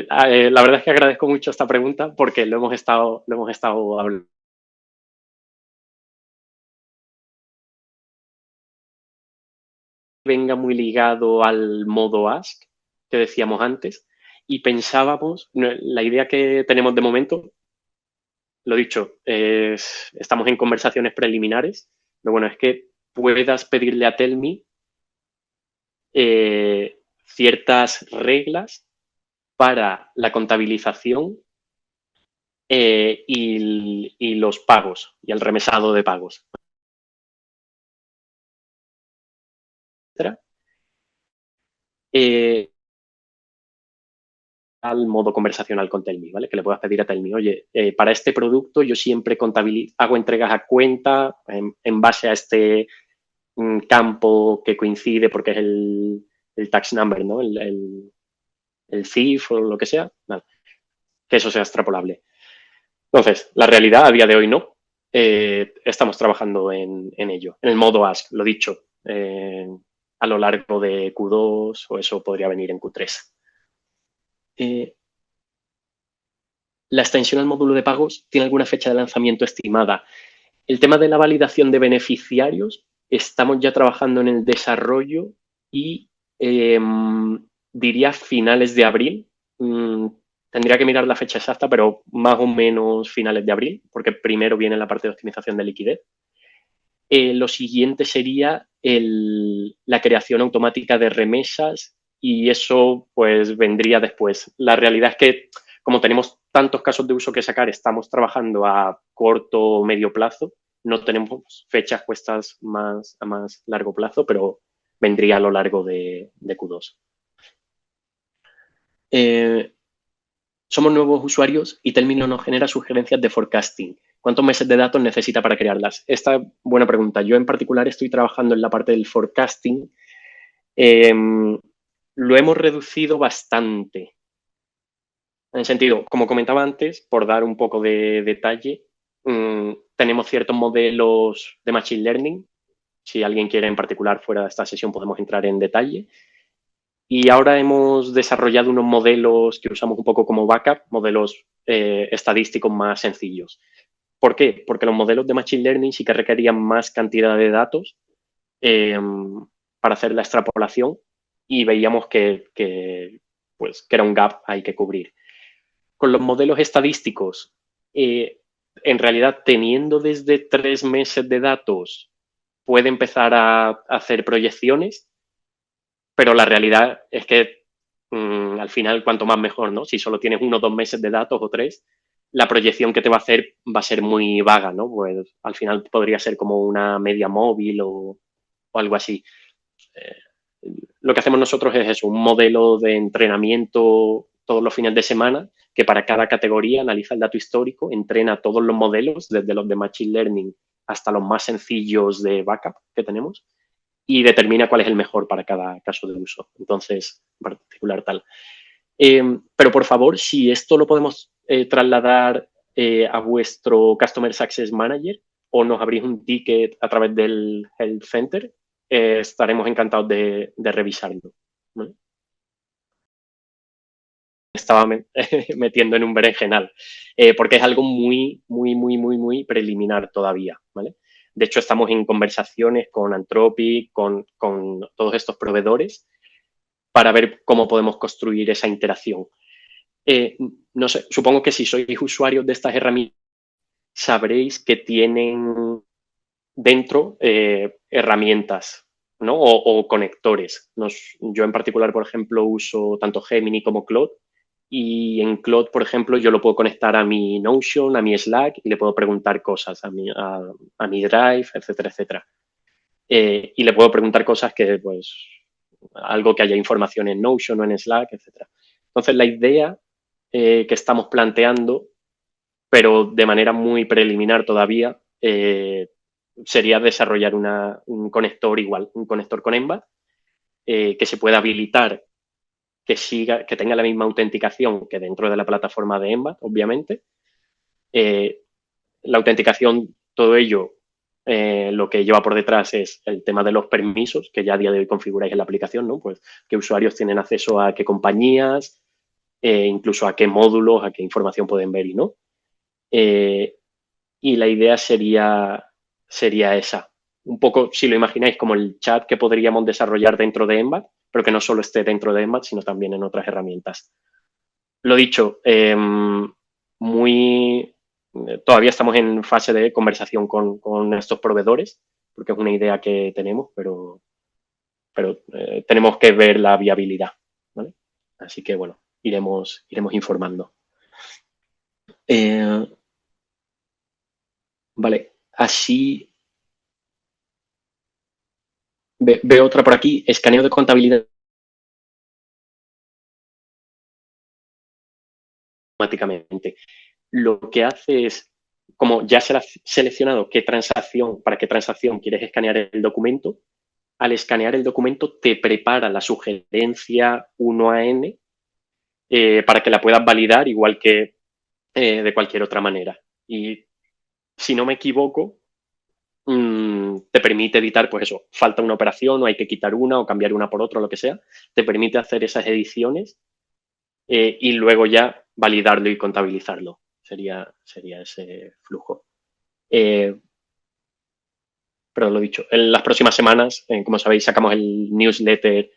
La verdad es que agradezco mucho esta pregunta porque lo hemos estado hablando. Venga muy ligado al modo ask que decíamos antes y pensábamos, la idea que tenemos de momento, lo dicho, estamos en conversaciones preliminares, lo bueno es que puedas pedirle a Telmi ciertas reglas para la contabilización y los pagos y el remesado de pagos. Eh, al modo conversacional con Telmi, ¿vale? Que le puedas pedir a Telmi, oye, para este producto yo siempre hago entregas a cuenta en base a este campo que coincide porque es el tax number, ¿no? El CIF o lo que sea, vale, que eso sea extrapolable. Entonces, la realidad a día de hoy no. estamos trabajando en ello, en el modo Ask, lo dicho, a lo largo de Q2 o eso podría venir en Q3. La extensión al módulo de pagos tiene alguna fecha de lanzamiento estimada. El tema de la validación de beneficiarios, estamos ya trabajando en el desarrollo y diría finales de abril. Tendría que mirar la fecha exacta, pero más o menos finales de abril, porque primero viene la parte de optimización de liquidez. Lo siguiente sería la creación automática de remesas y eso pues vendría después. La realidad es que como tenemos tantos casos de uso que sacar, estamos trabajando a corto o medio plazo, no tenemos fechas puestas a más largo plazo, pero vendría a lo largo de Q2. Somos nuevos usuarios y Telmino nos genera sugerencias de forecasting. ¿Cuántos meses de datos necesita para crearlas? Esta buena pregunta. Yo en particular estoy trabajando en la parte del forecasting. Lo hemos reducido bastante. En el sentido, como comentaba antes, por dar un poco de detalle, tenemos ciertos modelos de Machine Learning. Si alguien quiere en particular fuera de esta sesión podemos entrar en detalle. Y ahora hemos desarrollado unos modelos que usamos un poco como backup, modelos estadísticos más sencillos. ¿Por qué? Porque los modelos de Machine Learning sí que requerían más cantidad de datos para hacer la extrapolación y veíamos que era un gap ahí que cubrir. Con los modelos estadísticos, en realidad teniendo desde 3 meses de datos, puede empezar a hacer proyecciones, pero la realidad es que al final cuanto más mejor, ¿no? Si solo tienes 1 o 2 meses de datos o 3, la proyección que te va a hacer va a ser muy vaga, ¿no? Pues al final podría ser como una media móvil o algo así. Lo que hacemos nosotros es eso, un modelo de entrenamiento todos los fines de semana que para cada categoría analiza el dato histórico, entrena todos los modelos, desde los de Machine Learning hasta los más sencillos de backup que tenemos y determina cuál es el mejor para cada caso de uso. Entonces, en particular tal. Pero por favor, si esto lo podemos trasladar a vuestro Customer Success Manager o nos abrís un ticket a través del Health Center, estaremos encantados de revisarlo. ¿Vale? Estaba metiendo en un berenjenal, porque es algo muy, muy, muy, muy, muy preliminar todavía, ¿vale? De hecho, estamos en conversaciones con Anthropic, con todos estos proveedores, para ver cómo podemos construir esa interacción. No sé, supongo que si sois usuarios de estas herramientas, sabréis que tienen dentro herramientas, ¿no? O conectores. Yo en particular, por ejemplo, uso tanto Gemini como Claude y en Claude, por ejemplo, yo lo puedo conectar a mi Notion, a mi Slack y le puedo preguntar cosas a mi Drive, etcétera, etcétera. Y le puedo preguntar cosas que, pues, algo que haya información en Notion o en Slack, etcétera. Entonces, la idea que estamos planteando, pero de manera muy preliminar todavía, sería desarrollar un conector igual, un conector con Emba, que se pueda habilitar, que tenga la misma autenticación que dentro de la plataforma de Emba, obviamente. La autenticación, todo ello, lo que lleva por detrás es el tema de los permisos, que ya a día de hoy configuráis en la aplicación, ¿no? Pues qué usuarios tienen acceso a qué compañías, incluso a qué módulos, a qué información pueden ver y no. Y la idea sería esa. Un poco, si lo imagináis, como el chat que podríamos desarrollar dentro de Embat, pero que no solo esté dentro de Embat, sino también en otras herramientas. Lo dicho, todavía estamos en fase de conversación con estos proveedores, porque es una idea que tenemos, pero tenemos que ver la viabilidad, ¿vale? Así que, bueno, iremos informando. Vale, así veo otra por aquí, escaneo de contabilidad automáticamente. Lo que hace es, como ya se ha seleccionado para qué transacción quieres escanear el documento, al escanear el documento te prepara la sugerencia 1 a n para que la puedas validar igual que de cualquier otra manera. Y si no me equivoco, te permite editar, pues eso, falta una operación o hay que quitar una o cambiar una por otra, lo que sea. Te permite hacer esas ediciones y luego ya validarlo y contabilizarlo. Sería ese flujo. Pero lo dicho, en las próximas semanas, como sabéis, sacamos el newsletter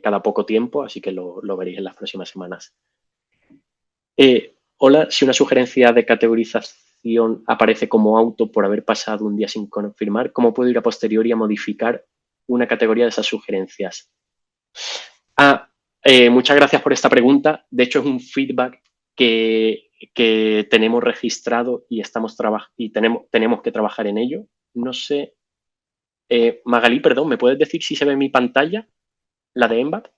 cada poco tiempo, así que lo veréis en las próximas semanas. Hola, si una sugerencia de categorización aparece como auto por haber pasado un día sin confirmar, ¿cómo puedo ir a posteriori a modificar una categoría de esas sugerencias? Muchas gracias por esta pregunta. De hecho, es un feedback que tenemos registrado y tenemos que trabajar en ello. No sé. Magalí, perdón, ¿me puedes decir si se ve mi pantalla, la de Embat?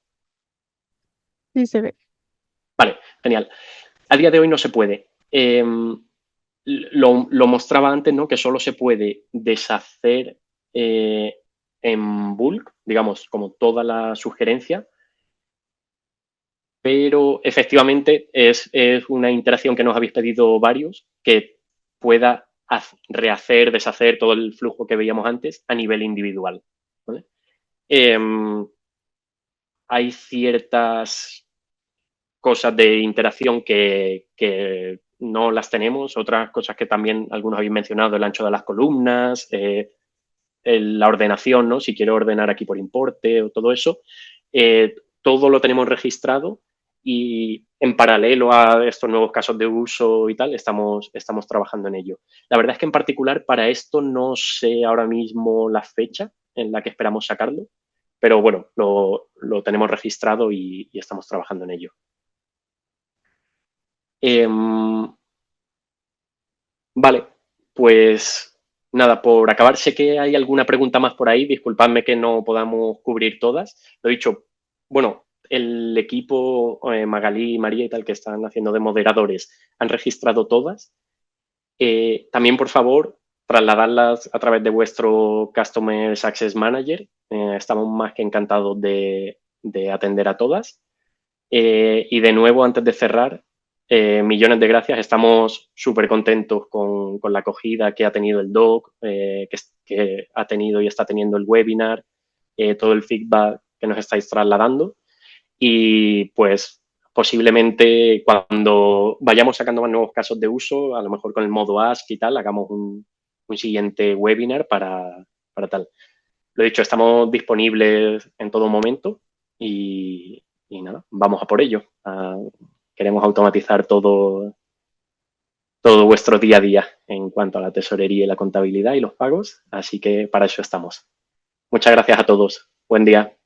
Sí se ve.
Vale, genial. A día de hoy no se puede. Lo mostraba antes, ¿no? Que solo se puede deshacer en bulk, digamos, como toda la sugerencia, pero efectivamente es una interacción que nos habéis pedido varios, que pueda rehacer, deshacer todo el flujo que veíamos antes a nivel individual. ¿Vale? Hay ciertas cosas de interacción que no las tenemos, otras cosas que también algunos habéis mencionado, el ancho de las columnas, la ordenación, ¿no? Si quiero ordenar aquí por importe o todo eso, todo lo tenemos registrado y en paralelo a estos nuevos casos de uso y tal, estamos trabajando en ello. La verdad es que en particular para esto no sé ahora mismo la fecha en la que esperamos sacarlo, pero bueno, lo tenemos registrado y estamos trabajando en ello. Vale, pues nada, por acabar, sé que hay alguna pregunta más por ahí, disculpadme que no podamos cubrir todas. Lo dicho, bueno, el equipo, Magalí, María y tal, que están haciendo de moderadores, han registrado todas. También, por favor, trasladarlas a través de vuestro Customer Success Manager. Estamos más que encantados de atender a todas. Y de nuevo, antes de cerrar, millones de gracias. Estamos súper contentos con la acogida que ha tenido el doc, que ha tenido y está teniendo el webinar, todo el feedback que nos estáis trasladando. Y pues posiblemente cuando vayamos sacando más nuevos casos de uso, a lo mejor con el modo Ask y tal, hagamos un siguiente webinar para tal. Lo dicho, estamos disponibles en todo momento y nada, vamos a por ello. Queremos automatizar todo vuestro día a día en cuanto a la tesorería y la contabilidad y los pagos, así que para eso estamos. Muchas gracias a todos. Buen día.